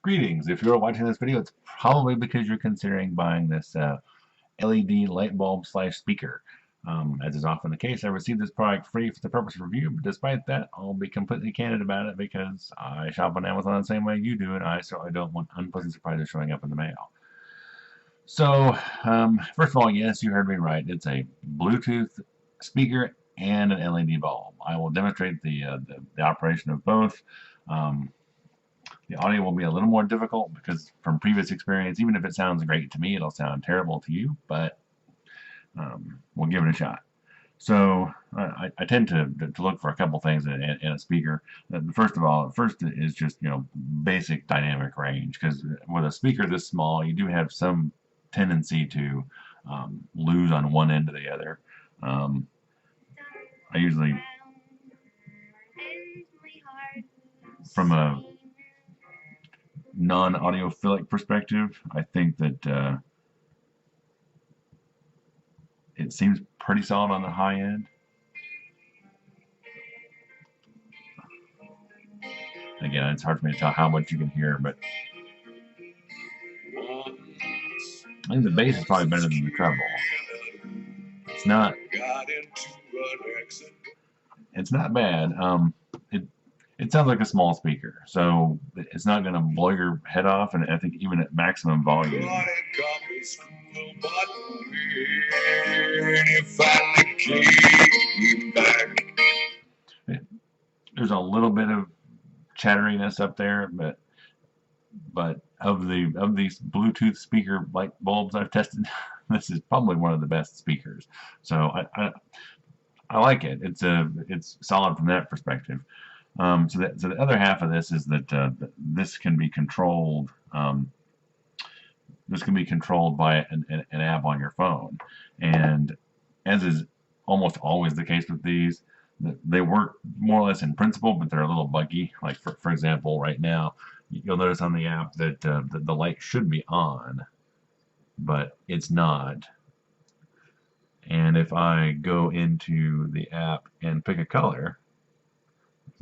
Greetings. If you're watching this video, it's probably because you're considering buying this LED light bulb slash speaker. As is often the case, I received this product free for the purpose of review, but despite that, I'll be completely candid about it because I shop on Amazon the same way you do, and I certainly don't want unpleasant surprises showing up in the mail. So, first of all, yes, you heard me right. It's a Bluetooth speaker and an LED bulb. I will demonstrate the operation of both. The audio will be a little more difficult because from previous experience, even if it sounds great to me, it'll sound terrible to you, but we'll give it a shot. So I tend to look for a couple things in a speaker. First is just, basic dynamic range, because with a speaker this small, you do have some tendency to lose on one end or the other. I usually, from a non-audiophilic perspective, I think that it seems pretty solid on the high end. Again, it's hard for me to tell how much you can hear, but I think the bass is probably better than the treble. It's not bad. It sounds like a small speaker, so it's not going to blow your head off, and I think even at maximum volume. There's a little bit of chatteriness up there, but of these Bluetooth speaker light bulbs I've tested, this is probably one of the best speakers. So I like it. It's solid from that perspective. So the other half of this is that this can be controlled. This can be controlled by an app on your phone, and as is almost always the case with these, they work more or less in principle, but they're a little buggy. Like for example, right now, you'll notice on the app that the light should be on, but it's not. And if I go into the app and pick a color,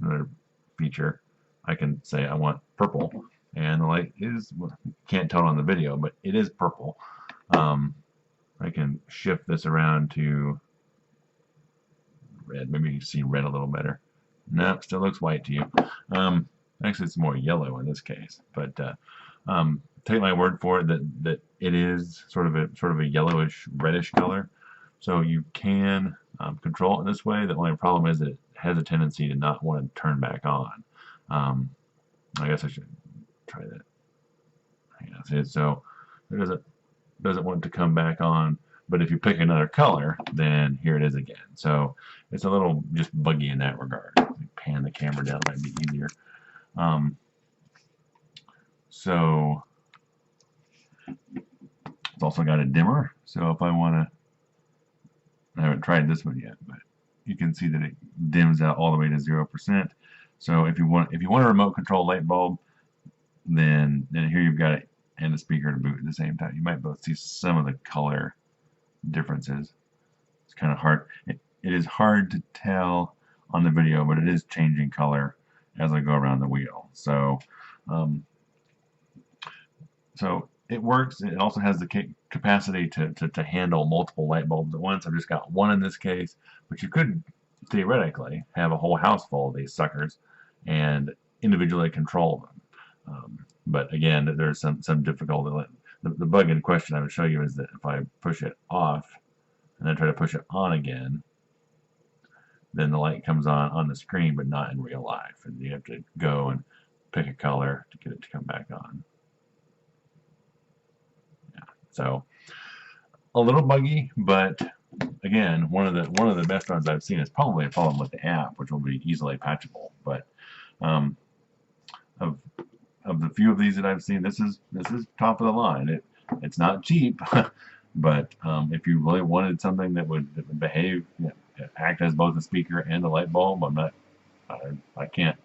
another feature, I can say I want purple, and the light is, well, can't tell on the video, but it is purple. I can shift this around to red. Maybe you can see red a little better. No, still looks white to you. Actually, it's more yellow in this case, but take my word for it that it is sort of a yellowish reddish color. So you can control it this way. The only problem is that it has a tendency to not want to turn back on. I guess I should try that. Yeah, so it doesn't want it to come back on. But if you pick another color, then here it is again. So it's a little just buggy in that regard. Let me pan the camera down, might be easier. So it's also got a dimmer. So if I want to, I haven't tried this one yet, but you can see that it dims out all the way to 0%. So if you want a remote control light bulb, then here you've got it and the speaker to boot at the same time. You might both see some of the color differences. It's kind of hard. It is hard to tell on the video, but it is changing color as I go around the wheel. So so it works. It also has the capacity to handle multiple light bulbs at once. I've just got one in this case, but you could theoretically have a whole house full of these suckers and individually control them. But again, there's some difficulty. The bug in question I would show you is that if I push it off and then try to push it on again, then the light comes on the screen, but not in real life. And you have to go and pick a color to get it to come back on. Yeah. So a little buggy, but again, one of the best ones I've seen is probably a problem with the app, which will be easily patchable. But of the few of these that I've seen, this is top of the line. It's not cheap, but if you really wanted something that would behave, act as both a speaker and a light bulb, I can't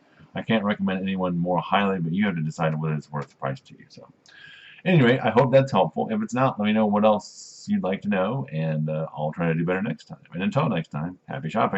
recommend anyone more highly, but you have to decide whether it's worth the price to you. So anyway, I hope that's helpful. If it's not, let me know what else you'd like to know, and I'll try to do better next time. And until next time, happy shopping.